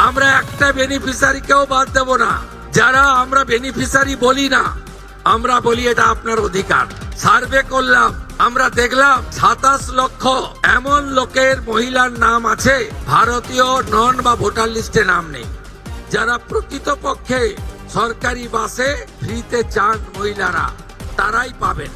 আমরা একটা বেনিফিশিয়ারিকেও বাদ দেব না। যারা আমরা বেনিফিশিয়ারি বলি না, আমরা বলি এটা আপনার অধিকার। সার্ভে করলাম, আমরা দেখলাম 27 লক্ষ এমন লোকের মহিলার নাম আছে ভারতীয় নন বা ভোটার লিস্টে নাম নেই, যারা প্রকৃতপক্ষে সরকারি বাসে ফ্রিতে চান মহিলারা, তারাই পাবেন।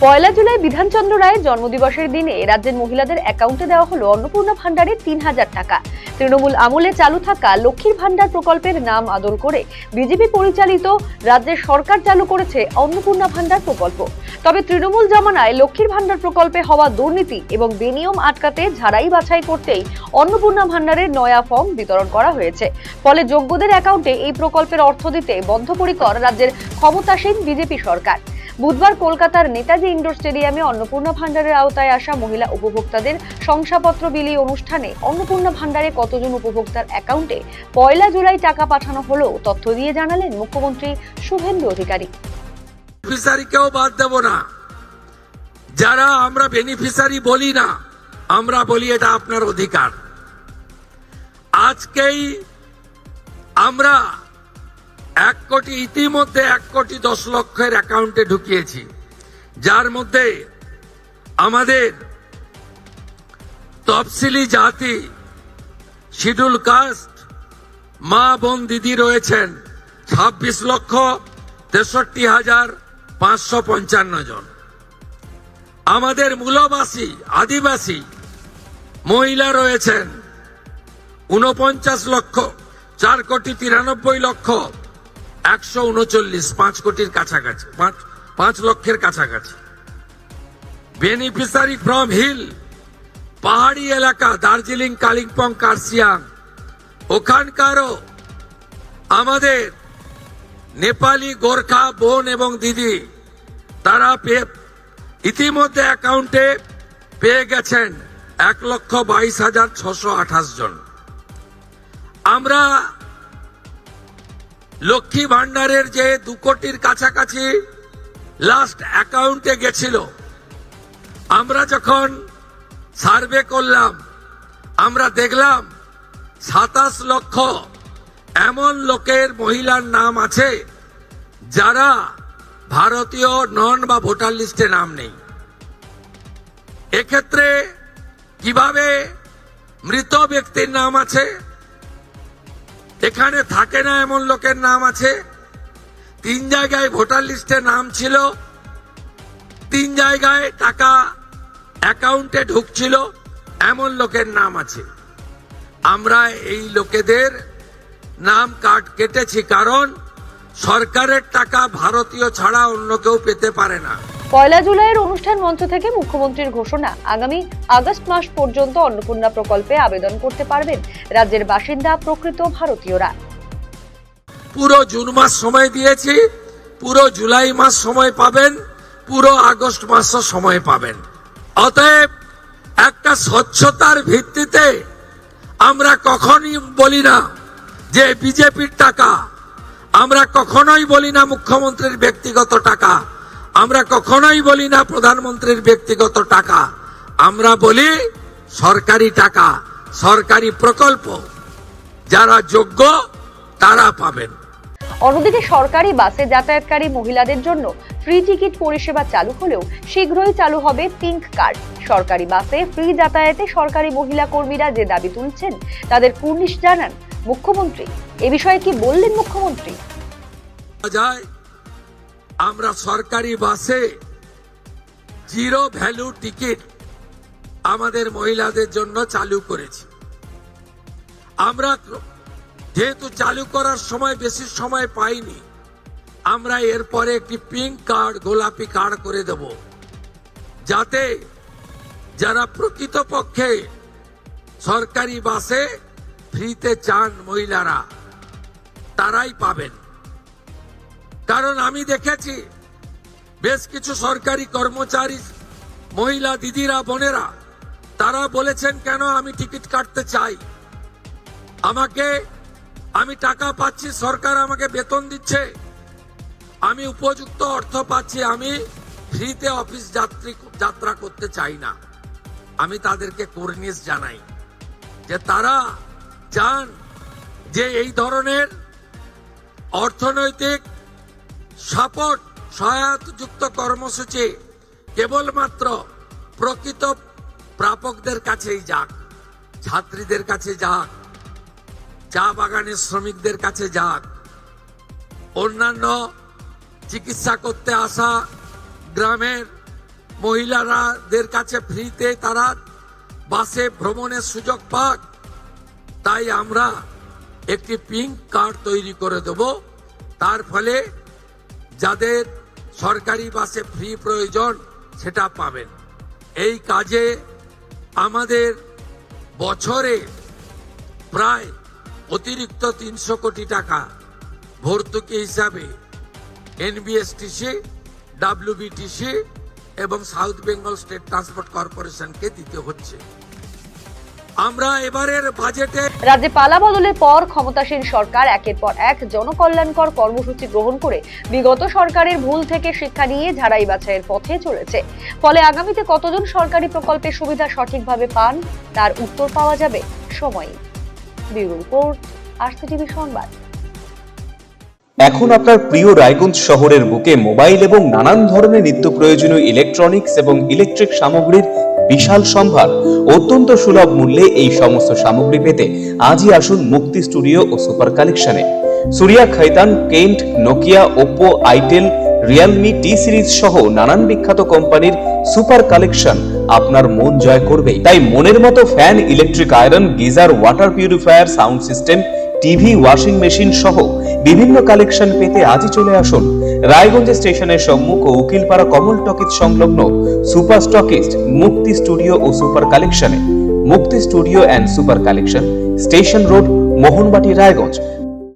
পয়লা জুলাই বিধানচন্দ্র রায়ের জন্মদিবসের দিনে রাজ্যের মহিলাদের অ্যাকাউন্টে দেওয়া হলো অন্নপূর্ণা ভান্ডারে 3000 টাকা। তৃণমূল আমলে চালু থাকা লক্ষ্মীর ভান্ডার প্রকল্পের নাম আদল করে বিজেপি পরিচালিত রাজ্যের সরকার চালু করেছে অন্নপূর্ণা ভান্ডার প্রকল্প। তবে তৃণমূল জমানায় লক্ষ্মীর ভান্ডার প্রকল্পে হওয়া দুর্নীতি এবং বেনিয়ম আটকাতে ঝাড়াই বাছাই করতেই অন্নপূর্ণা ভান্ডারের নয়া ফর্ম বিতরণ করা হয়েছে। ফলে যোগ্যদের অ্যাকাউন্টে এই প্রকল্পের অর্থ দিতে বদ্ধপরিকর রাজ্যের ক্ষমতাসীন বিজেপি সরকার। বুধবার কলকাতার নেতাজি ইন্ডোর স্টেডিয়ামে অন্নপূর্ণা ভান্ডারের আওতায় আসা মহিলা উপভোক্তাদের শংসাপত্র বিলি অনুষ্ঠানে অন্নপূর্ণা ভান্ডারে কতজন উপভোক্তার অ্যাকাউন্টে পয়লা জুলাই টাকা পাঠানো হলো তথ্য দিয়ে জানালেন মুখ্যমন্ত্রী শুভেন্দু অধিকারী। বেনিফিশিয়ারিকেও বাদ দেব না। যারা আমরা বেনিফিশিয়ারি বলি না, আমরা বলি এটা আপনার অধিকার। আজকেই আমরা 1 কোটি, ইতিমধ্যে 1,10,00,000 অ্যাকাউন্টে ঢুকিয়েছি, যার মধ্যে আমাদের তফসিলি জাতি, শিডিউল কাস্ট মা বোন দিদি রয়েছেন 26,63,555 জন। আমাদের মূলবাসী আদিবাসী মহিলা রয়েছেন 49,04,93,139,139, 5 কোটির কাছাকাছি, 5 লক্ষের কাছাকাছি। বেনিফিশিয়ারি ফ্রম হিল, পাহাড়ি এলাকা, দার্জিলিং, কালিম্পং, কার্শিয়াং, ওখানকারও আমাদের নেপালি গোর্খা বোন এবং দিদি, তারা ইতিমধ্যে অ্যাকাউন্টে পেয়ে গেছেন 1,22,628 জন। আমরা লক্ষ্মী ভান্ডারের যে 2 কোটির কাছাকাছি লাস্ট অ্যাকাউন্টে গেছিল, আমরা যখন সার্ভে করলাম, আমরা দেখলাম 27 লক্ষ এমন লোকের মহিলার নাম আছে যারা ভারতীয় নন বা ভোটার লিস্টে নাম নেই। এক্ষেত্রে কিভাবে মৃত ব্যক্তির নাম আছে, এখানে থাকে না এমন লোকের নাম আছে, 3 জায়গায় ভোটার লিস্টে নাম ছিল, 3 জায়গায় টাকা অ্যাকাউন্টে ঢুকছিল, এমন লোকের নাম আছে। আমরা এই লোকেদের নাম কাট কেটেছি, কারণ সরকারের টাকা ভারতীয় ছাড়া অন্য কেউ পেতে পারে না। পয়লা জুলাইয়ের অনুষ্ঠান মঞ্চ থেকে মুখ্যমন্ত্রীর ঘোষণা, আগামী আগস্ট মাস পর্যন্ত অন্নপূর্ণা প্রকল্পে আবেদন করতে পারবেন রাজ্যের বাসিন্দা প্রকৃত ভারতীয়রা। পুরো জুন মাস সময় দিয়েছি, পুরো জুলাই মাস সময় পাবেন, পুরো আগস্ট মাসও সময় পাবেন। অতএব একটা স্বচ্ছতার ভিত্তিতে আমরা কখনই বলি না যে বিজেপির টাকা, আমরা কখনোই বলি না মুখ্যমন্ত্রীর ব্যক্তিগত টাকা, আমরা কখনোই বলি না প্রধানমন্ত্রীর ব্যক্তিগত টাকা, আমরা বলি সরকারি টাকা, সরকারি প্রকল্প, যারা যোগ্য তারা পাবেন। অন্যদিকে সরকারি বাসে যাতায়াতকারী মহিলাদের জন্য ফ্রি টিকিট পরিষেবা চালু হলেও শীঘ্রই চালু হবে পিঙ্ক কার্ড। সরকারি বাসে ফ্রি যাতায়াতে সরকারি মহিলা কর্মীরা যে দাবি তুলছেন তাদের কুর্নিশ জানান মুখ্যমন্ত্রী। এ বিষয়ে কি বললেন মুখ্যমন্ত্রী? আমরা সরকারি বাসে 0 ভ্যালু টিকিট আমাদের মহিলাদের জন্য চালু করেছি। আমরা যেহেতু চালু করার সময় বেশি সময় পাইনি, আমরা এরপরে একটি পিঙ্ক কার্ড, গোলাপি কার্ড করে দেব, যাতে যারা প্রকৃতপক্ষে সরকারি বাসে ফ্রিতে চান মহিলারা, তারাই পাবেন। কারণ আমি দেখেছি বেশ কিছু সরকারি কর্মচারী মহিলা দিদিরা, বোনেরা, তারা বলেছেন, কেন আমি টিকিট কাটতে চাই, আমি টাকা পাচ্ছি, সরকার আমাকে বেতন দিচ্ছে, আমি উপযুক্ত অর্থ পাচ্ছি, আমি ফ্রিতে অফিস যাত্রা করতে চাই না। আমি তাদেরকে কুর্নিশ জানাই যে তারা চান যে এই ধরনের অর্থনৈতিক সাপোর্ট সহায়তাযুক্ত কর্মসূচি কেবলমাত্র প্রকৃত প্রাপকদের কাছেই যাক, ছাত্রীদের কাছে যাক, চা বাগানের শ্রমিকদের কাছে যাক, অন্যান্য চিকিৎসা করতে আসা গ্রামের মহিলাদের কাছে ফ্রিতে তারা বাসে ভ্রমণের সুযোগ পাক। তাই আমরা একটি পিঙ্ক কার্ড তৈরি করে দেব, তার ফলে যাদের সরকারি বাসে ফ্রি প্রয়োজন সেটা পাবেন। এই কাজে আমাদের বছরে প্রায় অতিরিক্ত 300 কোটি টাকা ভর্তুকি হিসাবে এনবিএসটিসি, ডাব্লিউবিটিসি এবং সাউথ বেঙ্গল স্টেট ট্রান্সপোর্ট কর্পোরেশনকে দিতে হচ্ছে। আমরা এবারের বাজেটে রাজ্যে পালা বদলের পর ক্ষমতাসীন সরকার একের পর এক জনকল্যাণকর কর্মসূচি গ্রহণ করে বিগত সরকারের ভুল থেকে শিক্ষা নিয়ে ঝাড়াই বাছাইয়ের পথে চলেছে। ফলে আগামীতে কতজন সরকারি প্রকল্পের সুবিধা সঠিকভাবে পান তার উত্তর পাওয়া যাবে সময়ই। ব্যুরো রিপোর্ট, আরসিটিভি সংবাদ। এখন আপনার প্রিয় রায়গঞ্জ শহরের বুকে মোবাইল এবং নানান ধরনের নিত্য প্রয়োজনীয় ইলেকট্রনিক্স এবং ইলেকট্রিক সামগ্রীর বিশাল সম্ভার অত্যন্ত সুলভ মূল্যে এই সমস্ত সামগ্রী পেতে আজই আসুন মুক্তি স্টুডিও ও সুপার কালেকশনে। Surya, Khaitan, Kent, Nokia, Oppo, itel, Realme, T Series সহ নানান বিখ্যাত কোম্পানির সুপার কালেকশন আপনার মন জয় করবে। তাই মনের মতো fan, electric iron, geyser, water purifier, sound system, TV, washing machine সহ বিভিন্ন কালেকশন পেতে আজই চলে আসুন রায়গঞ্জ স্টেশনের সম্মুখ ও উকিলপাড়া কমল টকিজ সংলগ্ন সুপার স্টকিস্ট মুক্তি স্টুডিও ও সুপার কালেকশনে। মুক্তি studio and super collection, station road, Mohanbati, Raiganj.